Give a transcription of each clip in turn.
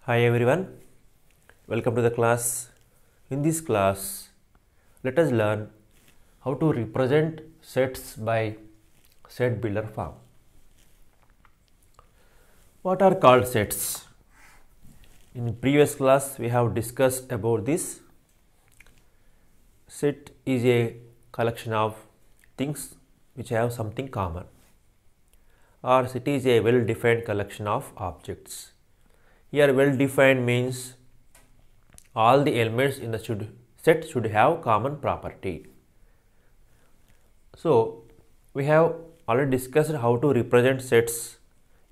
Hi everyone, welcome to the class. In this class, let us learn how to represent sets by set builder form. What are called sets? In previous class, we have discussed about this. Set is a collection of things which have something common, or set is a well-defined collection of objects. Here well defined means all the elements in the set should have common property. So we have already discussed how to represent sets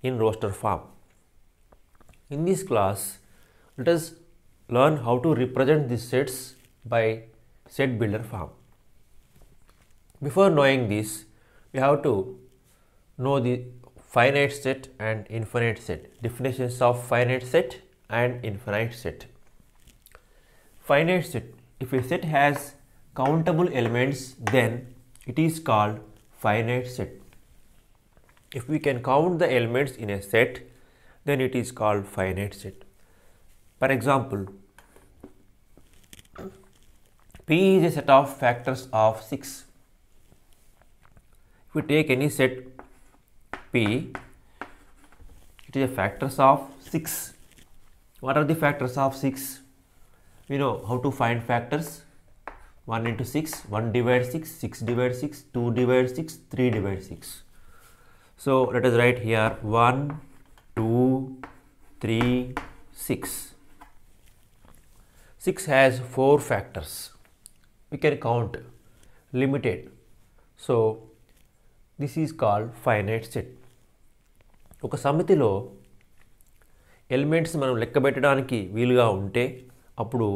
in roster form. In this class, let us learn how to represent these sets by set builder form. Before knowing this, we have to know the finite set and infinite set, definitions of finite set and infinite set. Finite set, if a set has countable elements, then it is called finite set. If we can count the elements in a set, then it is called finite set. For example, P is a set of factors of 6. If we take any set P, it is a factors of 6. What are the factors of 6? We know how to find factors. 1 into 6, 1 divides 6, 6 divides 6, 2 divides 6, 3 divides 6. So let us write here 1, 2, 3, 6. 6 has 4 factors. We can count limited. So this is called finite set. ఒక సమితిలో elements మనం లెక్క పెట్టడానికి వీలుగా ఉంటే అప్పుడు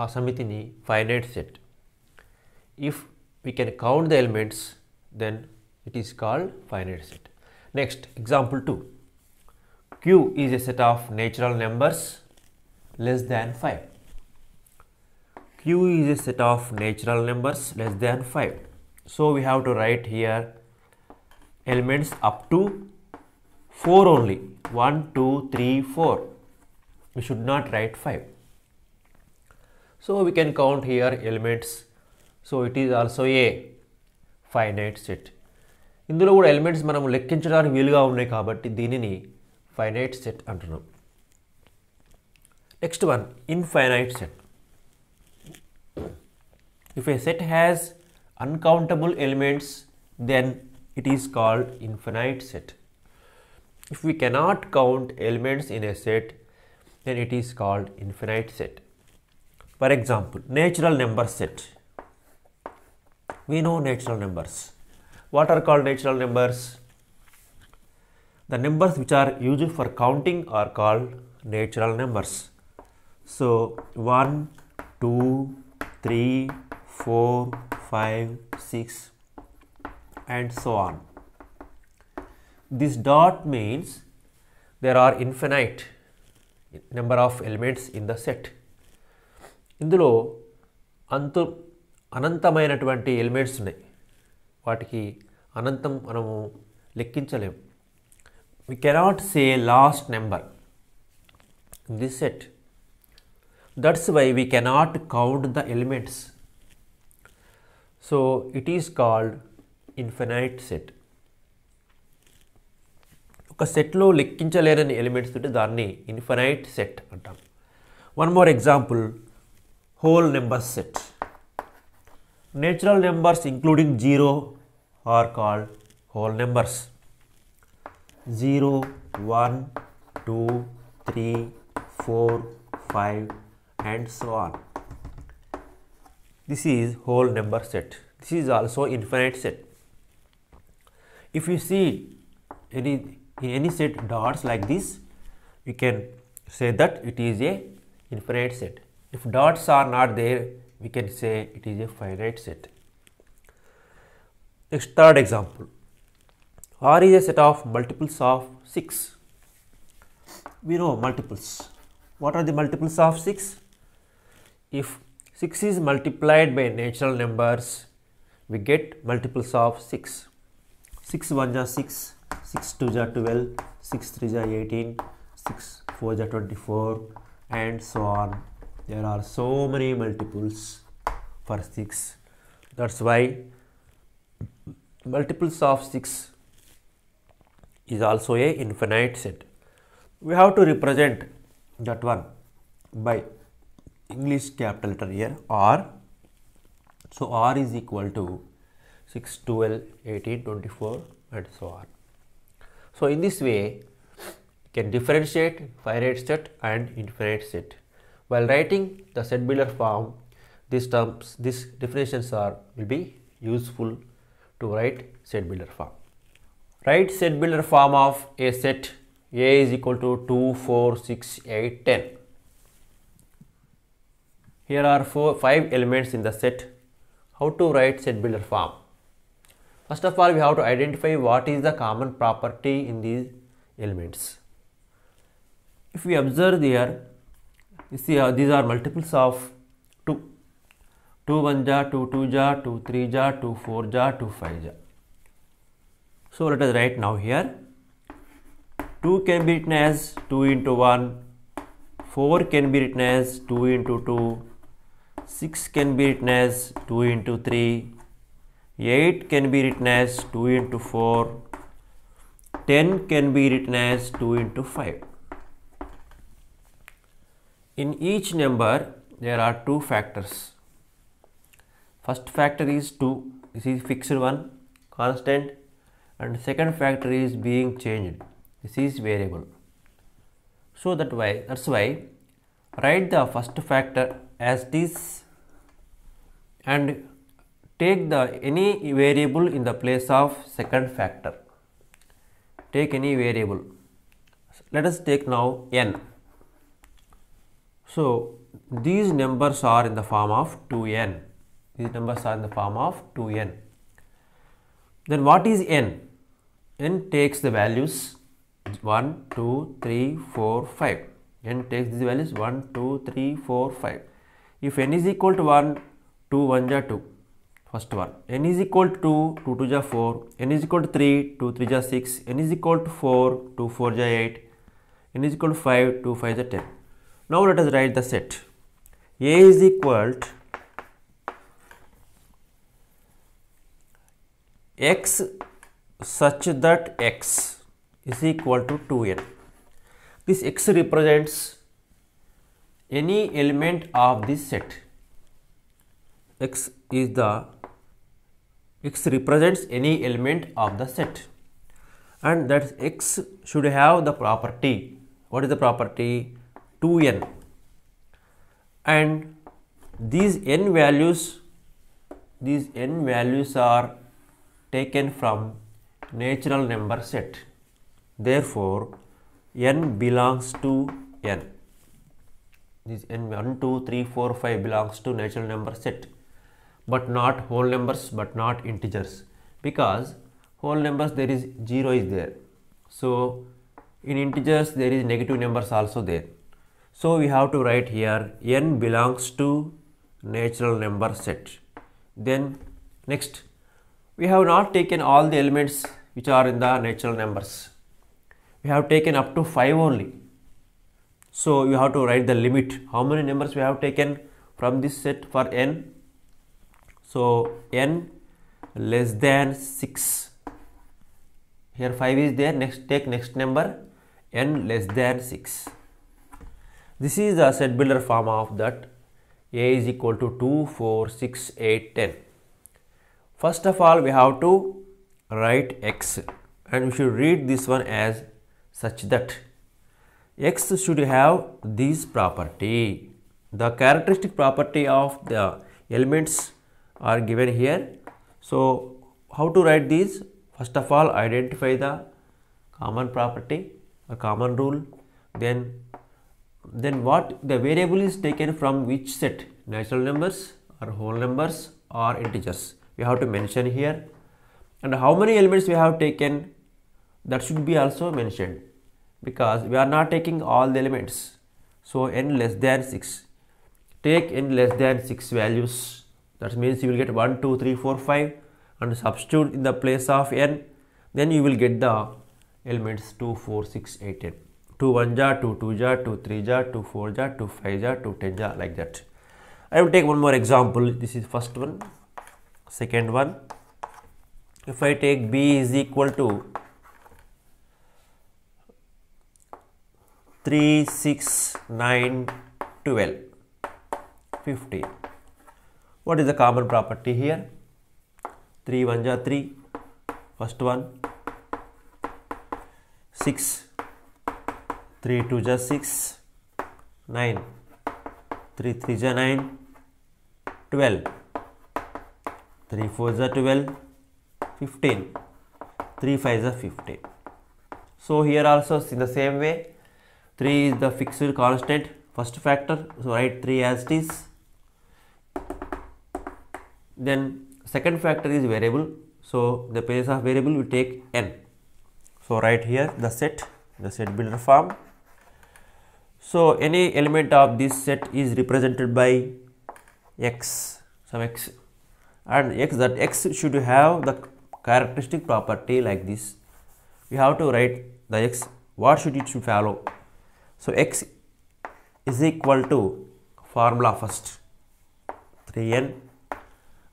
ఆ సమితిని finite set. If we can count the elements then it is called finite set. Next example 2. Q is a set of natural numbers less than 5. Q is a set of natural numbers less than 5. So we have to write here elements up to 4 only. 1, 2, 3, 4. We should not write 5. So we can count here elements. So it is also a finite set. ఇందులో కూడా elements మనం లెక్కించడానికి వీలుగా ఉన్నాయి కాబట్టి దీనిని finite set అంటున్నాం. Next one, infinite set. If a set has uncountable elements, then it is called infinite set. If we cannot count elements in a set, then it is called infinite set. For example, natural number set. We know natural numbers. What are called natural numbers? The numbers which are used for counting are called natural numbers. So 1, 2, 3, 4, 5, 6 and so on. This dot means there are infinite number of elements in the set. ఇందులో అనంతమైనటువంటి elements ఉన్నాయి. వాటికి అనంతం మనము లెక్కించలేము. We cannot say last number in this set. That's why we cannot count the elements. So it is called infinite set. ఒక సెట్లో లెక్కించలేని elements ఉంటే దాన్ని ఇన్ఫినైట్ సెట్ అంటాం. One more example, whole number set. Natural numbers including 0 are called whole numbers. 0, 1, 2, 3, 4, 5 and so on. This is whole number set. This is also infinite set. If you see in any set dots like this, we can say that it is a infinite set. If dots are not there, we can say it is a finite set. Next, third example. R is a set of multiples of 6. We know multiples. What are the multiples of 6? If 6 is multiplied by natural numbers, we get multiples of 6. 6 1 is 6, 6 2 is 12, 6 3 is 18, 6 4 is 24, and so on. There are so many multiples for 6. That's why multiples of 6 is also a infinite set. We have to represent that one by English capital letter here R. So R is equal to 6, 12, 18, 24 and so on. So in this way, we can differentiate finite set and infinite set. While writing the set builder form, these definitions will be useful to write set builder form. Write set builder form of a set A is equal to 2, 4, 6, 8, 10. Here are 5 elements in the set. How to write set builder form? First of all, we have to identify what is the common property in these elements. If we observe there, you see these are multiples of 2. 2 1 ja, 2 2 ja, 2 3 ja, 2 4 ja, 2 5 ja. So let us write now here. 2 can be written as 2 into 1. 4 can be written as 2 into 2. 6 can be written as 2 into 3. 8 can be written as 2 into 4. 10 can be written as 2 into 5. In each number, there are 2 factors. First factor is 2. This is fixed one, constant. And second factor is being changed. This is variable. So that's why write the first factor as this and take any variable in the place of second factor. Take any variable. Let us take now n. So these numbers are in the form of 2n. These numbers are in the form of 2n. Then what is n? N takes the values 1, 2, 3, 4, 5. N takes these values 1, 2, 3, 4, 5. If n is equal to 1, 2 1 ja 2. First one. N is equal to 2, 2 2 ja 4. N is equal to 3, 2 3 ja 6. N is equal to 4, 2 4 ja 8. N is equal to 5, 2 5 ja 10. Now let us write the set. A is equal to x such that x is equal to 2n. This x represents any element of this set. X represents any element of the set, and that x should have the property. What is the property? 2n. And these n values are taken from natural number set. Therefore, n belongs to n. This n 1, 2, 3, 4, 5 belongs to natural number set, but not whole numbers, but not integers, because whole numbers there is 0 is there. So in integers there is negative numbers also there. So we have to write here n belongs to natural number set. Then next, we have not taken all the elements which are in the natural numbers. We have taken up to 5 only. So you have to write the limit. How many numbers we have taken from this set for n? So n less than 6. Here 5 is there. Next, take next number, n less than 6. This is the set builder form of that A is equal to 2, 4, 6, 8, 10. First of all, we have to write x, and we should read this one as such that x should have this property. The characteristic property of the elements are given here. So how to write these? First of all, identify the common property or common rule. Then what the variable is taken from which set? Natural numbers or whole numbers or integers? We have to mention here. And how many elements we have taken, that should be also mentioned, because we are not taking all the elements. So n less than 6. Take n less than 6 values. That means you will get 1, 2, 3, 4, 5 and substitute in the place of n. Then you will get the elements 2, 4, 6, 8, 10. 2 1 ja, 2 2 ja, 2 3 ja, 2 4 ja, 2 5 ja, 2 10 ja, like that. I will take one more example. This is first one. Second one, if I take b is equal to 3 6 9 12 15, what is the common property here? 3 1 ja 3, first one, 6 3 2 ja 6, 9 3 3 ja 9, 12 3 4 ja 12, 15 3 5 ja 15. So here also in the same way, 3 is the fixed constant, first factor, so write 3 as it is. Then second factor is variable, so the place of variable we take n. So write here the set builder form. So any element of this set is represented by x, some x, and that x should have the characteristic property like this. We have to write the x, what should it should follow. So x is equal to formula first 3n,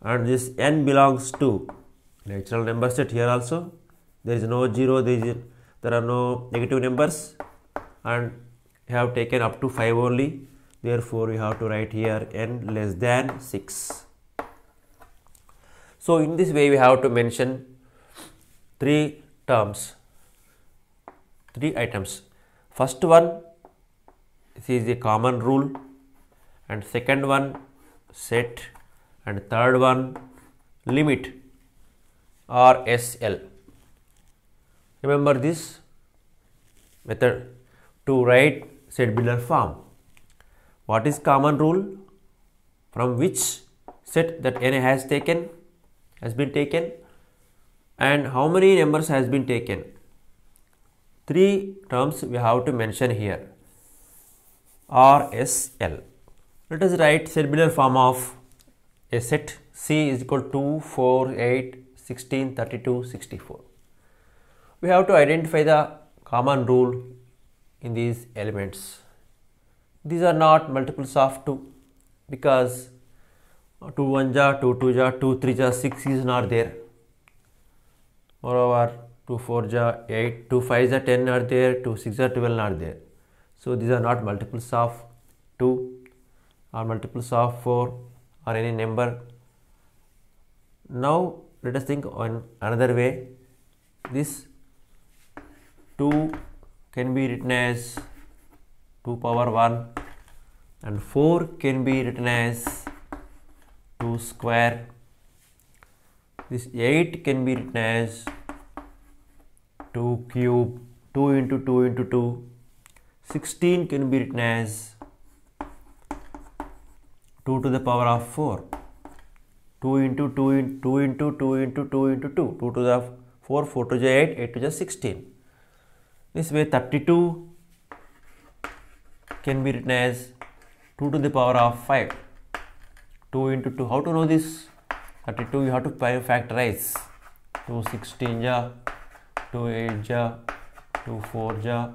and this n belongs to natural number set. Here also there is no 0, there are no negative numbers, and we have taken up to 5 only, therefore we have to write here n less than 6. So in this way we have to mention 3 terms, 3 items. First one, this is a common rule, and second one set, and third one limit or SL. Remember this method to write set builder form. What is common rule? From which set that n has been taken, and how many numbers has been taken. 3 terms we have to mention here, RSL. Let us write set builder form of a set C is equal to 2, 4, 8, 16, 32, 64. We have to identify the common rule in these elements. These are not multiples of 2, because 2 1 ja, 2 2 ja, 2 3 ja, 6 is not there. Moreover, 2 4 ja 8, 2 5 ja 10 are there, 2 6 ja 12 not there. So these are not multiples of 2 or multiples of 4 or any number. Now let us think on another way. This 2 can be written as 2 power 1, and 4 can be written as 2 square. This 8 can be written as 2 cube, 2 into 2 into 2. 16 can be written as 2 to the power of 4. 2 into 2 into 2 into 2 into 2 into 2. 2 to the 4, 4 to the 8, 8 to the 16. This way 32 can be written as 2 to the power of 5. 2 into 2. How to know this? 32 you have to factorize. 2 16 ja, 2 8 ja, 2 4 ja,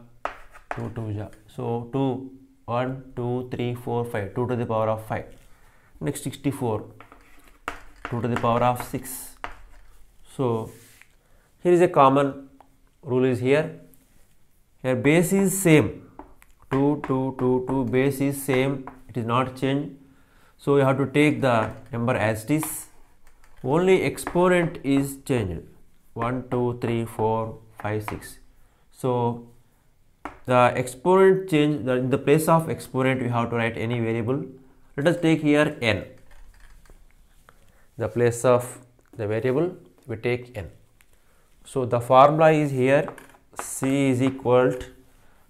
2 2 ja. So 2 1 2 3 4 5. 2 to the power of 5. Next 64. 2 to the power of 6. So here is a common rule is here. Here base is same. 2 2 2 2 base is same. It is not changed. So you have to take the number as it is. Only exponent is changed. 1 2 3 4 5 6. So the exponent change, in the place of exponent we have to write any variable. Let us take here n. The place of the variable we take n. So the formula is here. C is equal to,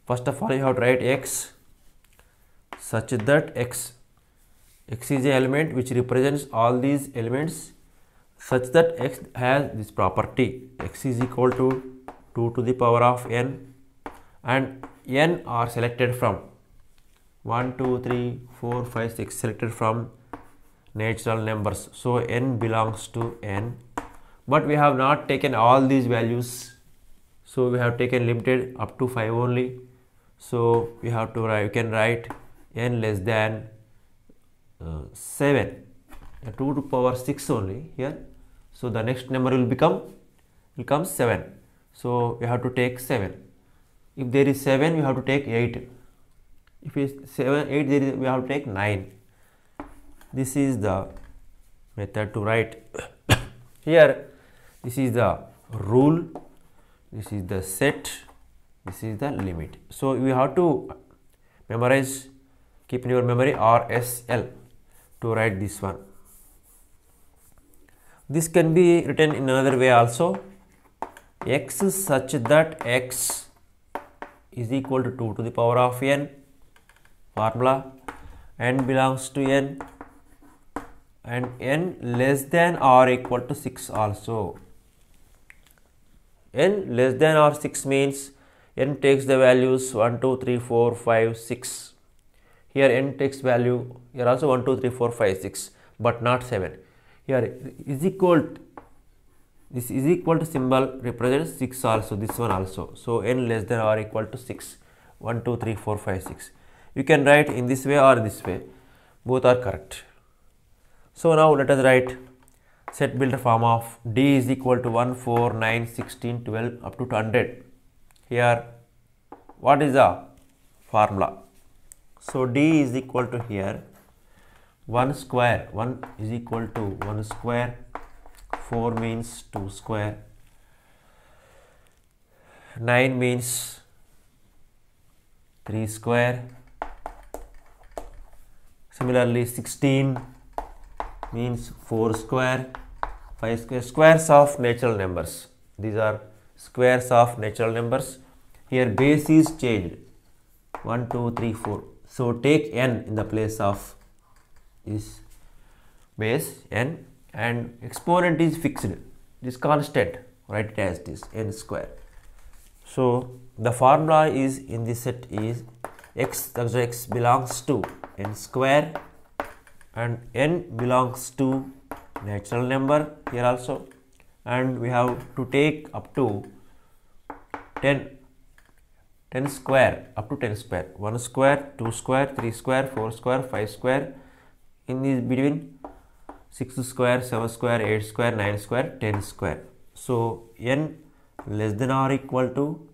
first of all you have to write x such that x is an element which represents all these elements, such that x has this property. X is equal to 2 to the power of n, and n are selected from 1 2 3 4 5 6 selected from natural numbers. So n belongs to n, but we have not taken all these values, so we have taken limited up to 5 only. So we have to write, you can write n less than 7, 2 to power 6 only here. So the next number will become 7. So we have to take 7. If there is 7, we have to take 8. If it is 7, 8, we have to take 9. This is the method to write. Here, this is the rule, this is the set, this is the limit. So you have to memorize, keep in your memory RSL to write this one. This can be written in another way also. X such that x is equal to 2 to the power of n, formula, n belongs to n, and n less than or equal to 6 also. N less than or 6 means n takes the values 1, 2, 3, 4, 5, 6. Here n takes value, here also 1, 2, 3, 4, 5, 6, but not 7. Here is equal to, this is equal to symbol represents 6 also, this one also. So n less than or equal to 6, 1, 2, 3, 4, 5, 6. You can write in this way or this way, both are correct. So now let us write set builder form of D is equal to 1, 4, 9, 16, 12 up to 100. Here what is the formula? So D is equal to here 1 square, 1 is equal to 1 square, 4 means 2 square, 9 means 3 square, similarly 16 means 4 square, 5 square, squares of natural numbers. These are squares of natural numbers. Here base is changed 1, 2, 3, 4. So take n in the place of this base n, and exponent is fixed, this constant, write it as this n square. So the formula is in this set is x, that x belongs to n square and n belongs to natural number here also, and we have to take up to 10 square, up to 10 square, 1 square, 2 square, 3 square, 4 square, 5 square, in this between 6 square, 7 square, 8 square, 9 square, 10 square. So n less than or equal to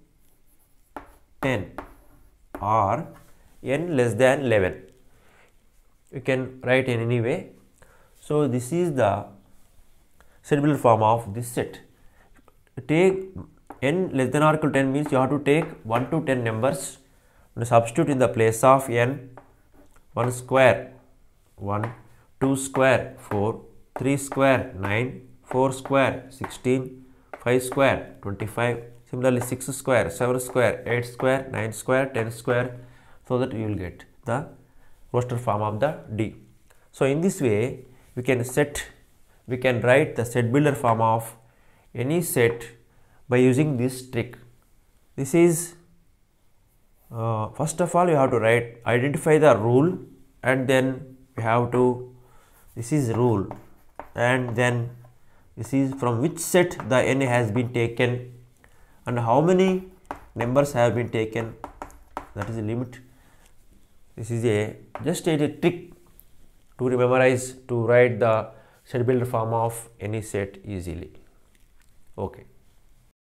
10 or n less than 11. You can write in any way. So this is the set builder form of this set. Take n less than or equal to 10 means you have to take 1 to 10 numbers and substitute in the place of n. 1 square 1, 2 square 4, 3 square 9, 4 square 16, 5 square 25, similarly 6 square, 7 square, 8 square, 9 square, 10 square, so that you will get the roster form of the D. So in this way we can write the set builder form of any set by using this trick. This is first of all you have to identify the rule, and then we have to, this is rule, and then this is from which set the n has been taken and how many numbers have been taken, that is the limit. This is just a trick to memorize, to write the set builder form of any set easily. Okay.